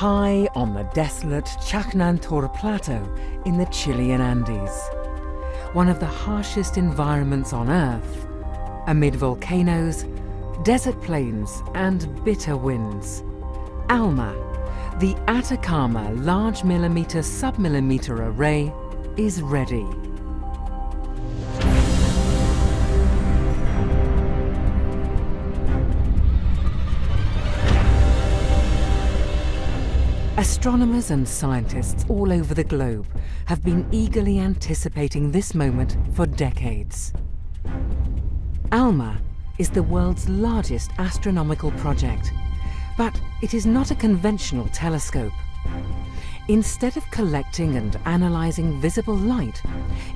high on the desolate Chajnantor Plateau in the Chilean Andes, one of the harshest environments on Earth, amid volcanoes, desert plains and bitter winds. ALMA, the Atacama Large Millimeter Submillimeter Array, is ready. Astronomers and scientists all over the globe have been eagerly anticipating this moment for decades. ALMA is the world's largest astronomical project, but it is not a conventional telescope. Instead of collecting and analysing visible light,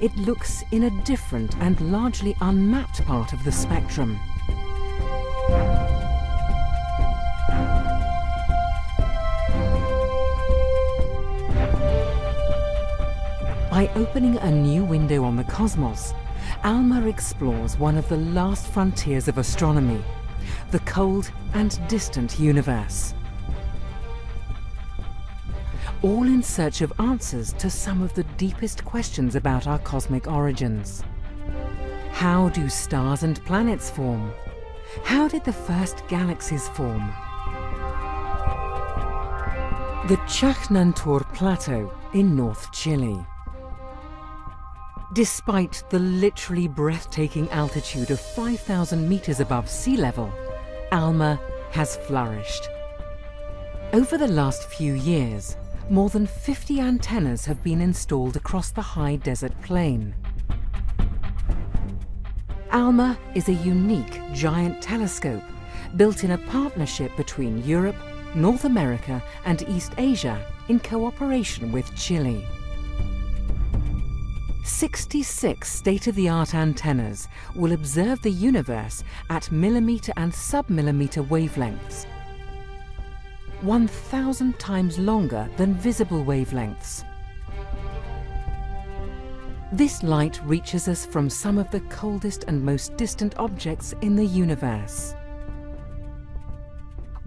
it looks in a different and largely unmapped part of the spectrum. By opening a new window on the cosmos, ALMA explores one of the last frontiers of astronomy, the cold and distant universe. All in search of answers to some of the deepest questions about our cosmic origins. How do stars and planets form? How did the first galaxies form? The Chajnantor Plateau in North Chile. Despite the literally breathtaking altitude of 5,000 meters above sea level, ALMA has flourished. Over the last few years, more than 50 antennas have been installed across the high desert plain. ALMA is a unique giant telescope built in a partnership between Europe, North America and East Asia in cooperation with Chile. 66 state-of-the-art antennas will observe the universe at millimeter and submillimeter wavelengths, 1,000 times longer than visible wavelengths. This light reaches us from some of the coldest and most distant objects in the universe.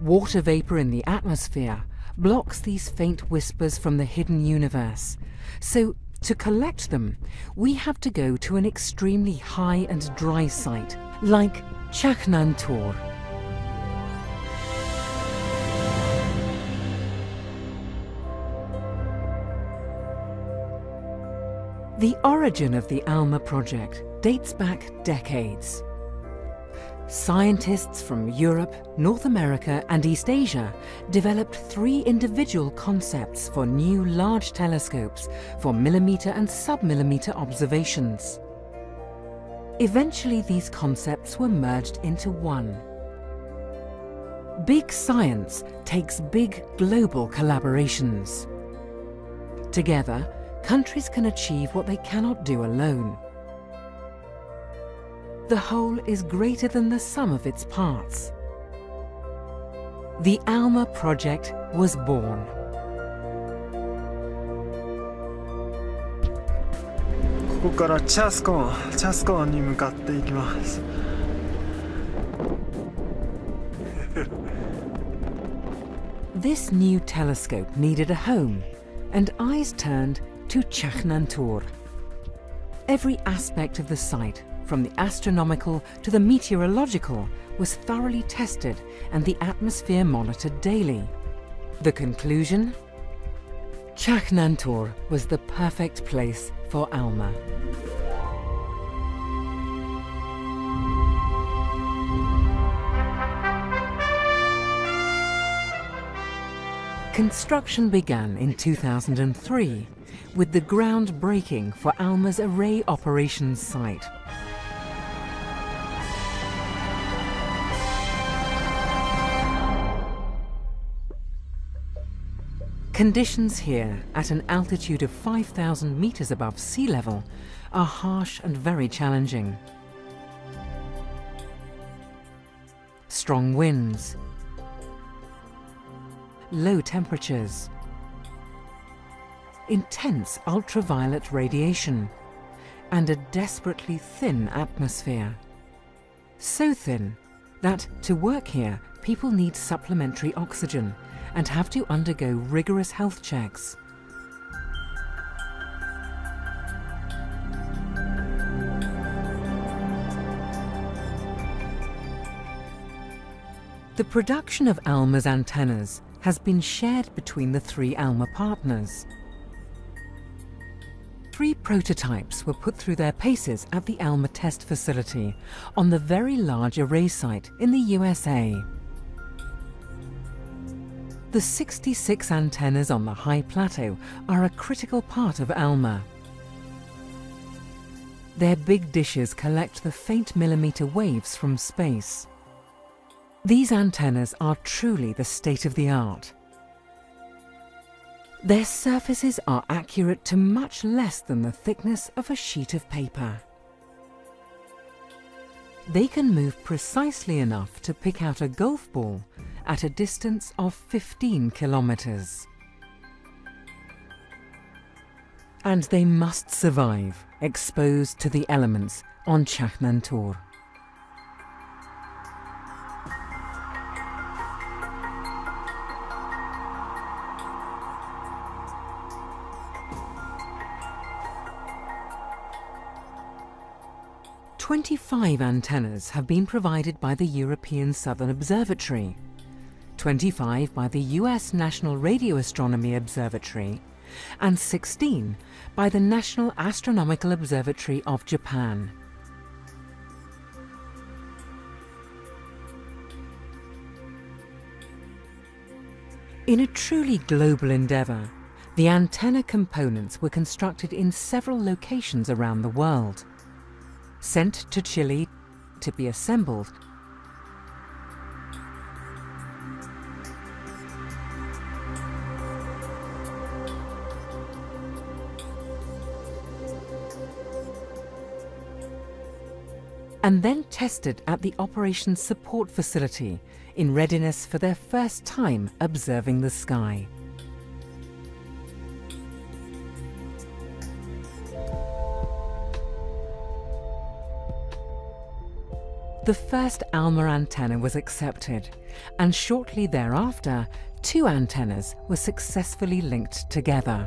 Water vapor in the atmosphere blocks these faint whispers from the hidden universe, so to collect them, we have to go to an extremely high and dry site, like Chajnantor. The origin of the ALMA project dates back decades. Scientists from Europe, North America and East Asia developed 3 individual concepts for new large telescopes for millimeter and submillimeter observations. Eventually these concepts were merged into one. Big science takes big global collaborations. Together, countries can achieve what they cannot do alone. The whole is greater than the sum of its parts. The ALMA project was born. This new telescope needed a home, and eyes turned to Chajnantor. Every aspect of the site, from the astronomical to the meteorological, was thoroughly tested and the atmosphere monitored daily. The conclusion? Chajnantor was the perfect place for ALMA. Construction began in 2003 with the groundbreaking for ALMA's array operations site. Conditions here, at an altitude of 5,000 meters above sea level, are harsh and very challenging. Strong winds, low temperatures, intense ultraviolet radiation, and a desperately thin atmosphere. So thin that to work here, people need supplementary oxygen, and have to undergo rigorous health checks. The production of ALMA's antennas has been shared between the 3 ALMA partners. 3 prototypes were put through their paces at the ALMA test facility on the Very Large Array site in the USA. The 66 antennas on the high plateau are a critical part of ALMA. Their big dishes collect the faint millimeter waves from space. These antennas are truly the state of the art. Their surfaces are accurate to much less than the thickness of a sheet of paper. They can move precisely enough to pick out a golf ball at a distance of 15 kilometers. And they must survive, exposed to the elements on Chaknantor. "25 antennas have been provided by the European Southern Observatory, 25 by the US National Radio Astronomy Observatory, and 16 by the National Astronomical Observatory of Japan. In a truly global endeavour, the antenna components were constructed in several locations around the world, sent to Chile to be assembled, and then tested at the Operations Support Facility in readiness for their first time observing the sky. The first ALMA antenna was accepted, and shortly thereafter, 2 antennas were successfully linked together.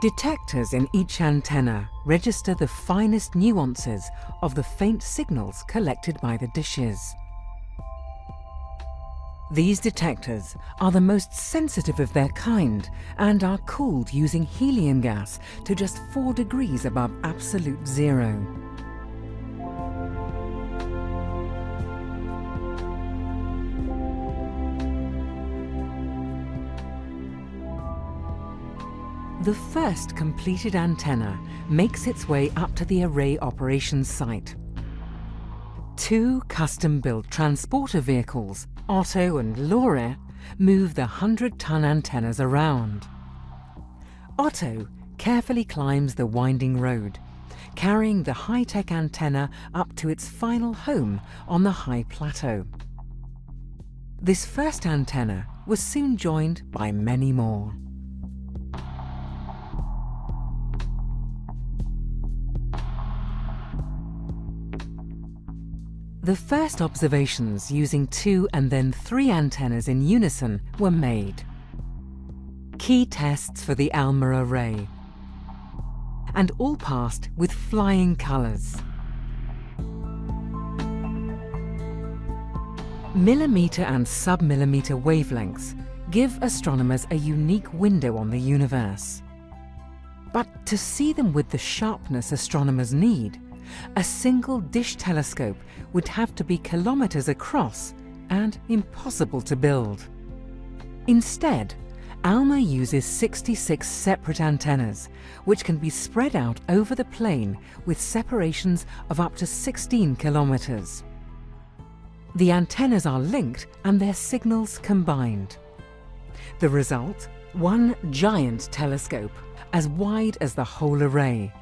Detectors in each antenna register the finest nuances of the faint signals collected by the dishes. These detectors are the most sensitive of their kind and are cooled using helium gas to just 4 degrees above absolute zero. The first completed antenna makes its way up to the array operations site. 2 custom-built transporter vehicles, Otto and Lore, move the 100-ton antennas around. Otto carefully climbs the winding road, carrying the high-tech antenna up to its final home on the high plateau. This first antenna was soon joined by many more. The first observations using 2 and then 3 antennas in unison were made. Key tests for the ALMA array, and all passed with flying colours. Millimetre and sub-millimetre wavelengths give astronomers a unique window on the universe. But to see them with the sharpness astronomers need, a single dish telescope would have to be kilometres across and impossible to build. Instead, ALMA uses 66 separate antennas, which can be spread out over the plane with separations of up to 16 kilometres. The antennas are linked and their signals combined. The result? One giant telescope, as wide as the whole array,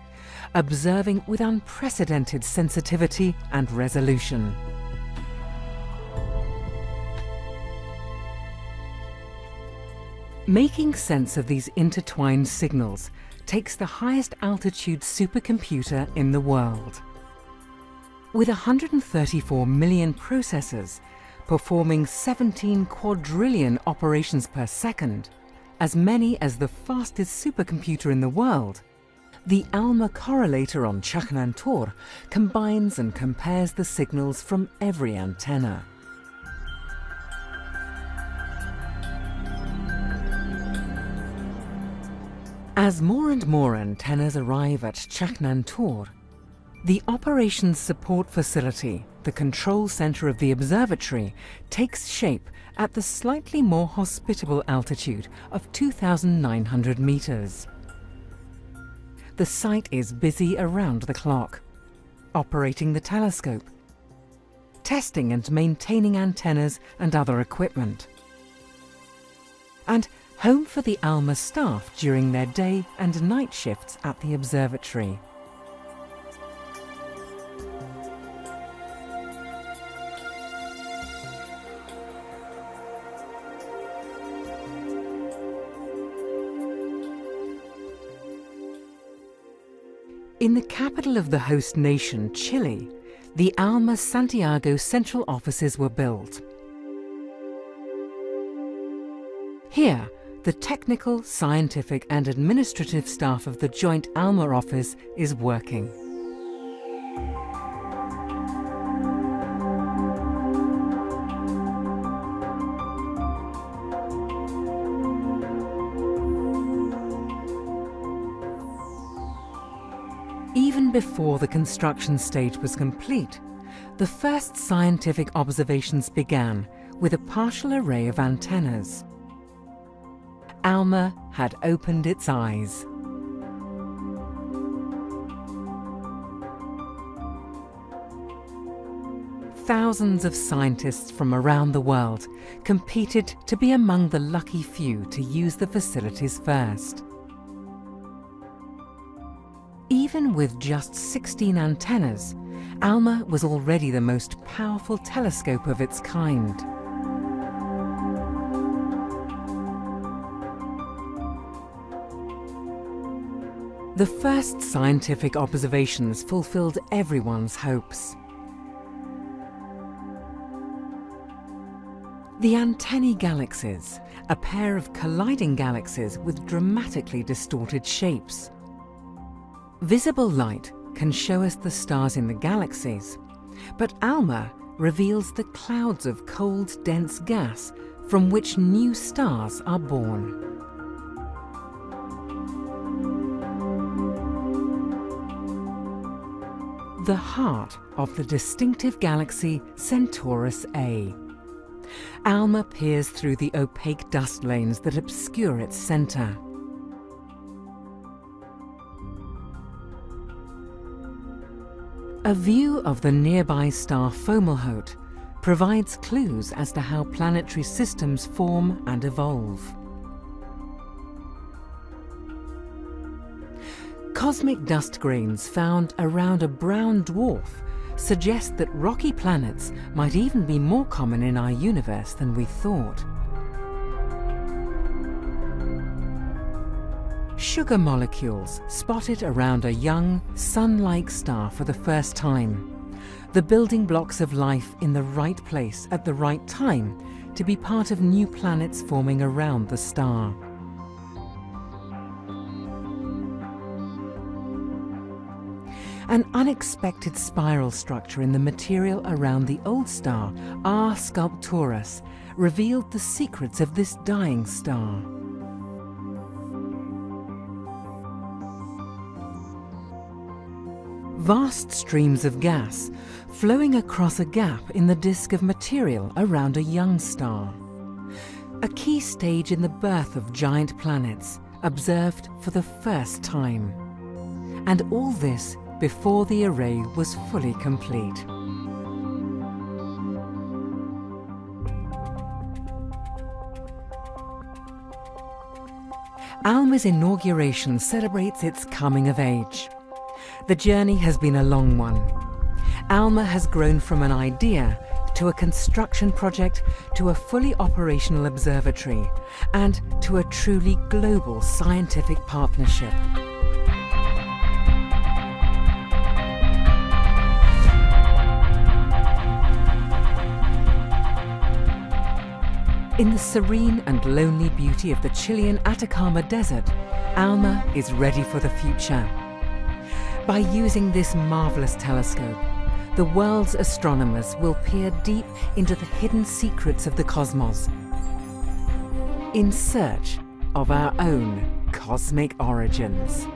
observing with unprecedented sensitivity and resolution. Making sense of these intertwined signals takes the highest altitude supercomputer in the world. With 134 million processors, performing 17 quadrillion operations per second, as many as the fastest supercomputer in the world, the ALMA correlator on Chaknantor combines and compares the signals from every antenna. As more and more antennas arrive at Chaknantor, the Operations Support Facility, the control center of the observatory, takes shape at the slightly more hospitable altitude of 2,900 meters. The site is busy around the clock, operating the telescope, testing and maintaining antennas and other equipment, and home for the ALMA staff during their day and night shifts at the observatory. In the capital of the host nation, Chile, the ALMA Santiago central offices were built. Here, the technical, scientific and administrative staff of the joint ALMA office is working. Even before the construction stage was complete, the first scientific observations began with a partial array of antennas. ALMA had opened its eyes. Thousands of scientists from around the world competed to be among the lucky few to use the facilities first. Even with just 16 antennas, ALMA was already the most powerful telescope of its kind. The first scientific observations fulfilled everyone's hopes. The antennae galaxies, a pair of colliding galaxies with dramatically distorted shapes. Visible light can show us the stars in the galaxies, but ALMA reveals the clouds of cold, dense gas from which new stars are born. The heart of the distinctive galaxy Centaurus A. ALMA peers through the opaque dust lanes that obscure its center. A view of the nearby star Fomalhaut provides clues as to how planetary systems form and evolve. Cosmic dust grains found around a brown dwarf suggest that rocky planets might even be more common in our universe than we thought. Sugar molecules spotted around a young, sun-like star for the first time. The building blocks of life in the right place at the right time to be part of new planets forming around the star. An unexpected spiral structure in the material around the old star, R Sculpturus, revealed the secrets of this dying star. Vast streams of gas flowing across a gap in the disk of material around a young star. A key stage in the birth of giant planets, observed for the first time. And all this before the array was fully complete. ALMA's inauguration celebrates its coming of age. The journey has been a long one. ALMA has grown from an idea to a construction project to a fully operational observatory and to a truly global scientific partnership. In the serene and lonely beauty of the Chilean Atacama Desert, ALMA is ready for the future. By using this marvelous telescope, the world's astronomers will peer deep into the hidden secrets of the cosmos, in search of our own cosmic origins.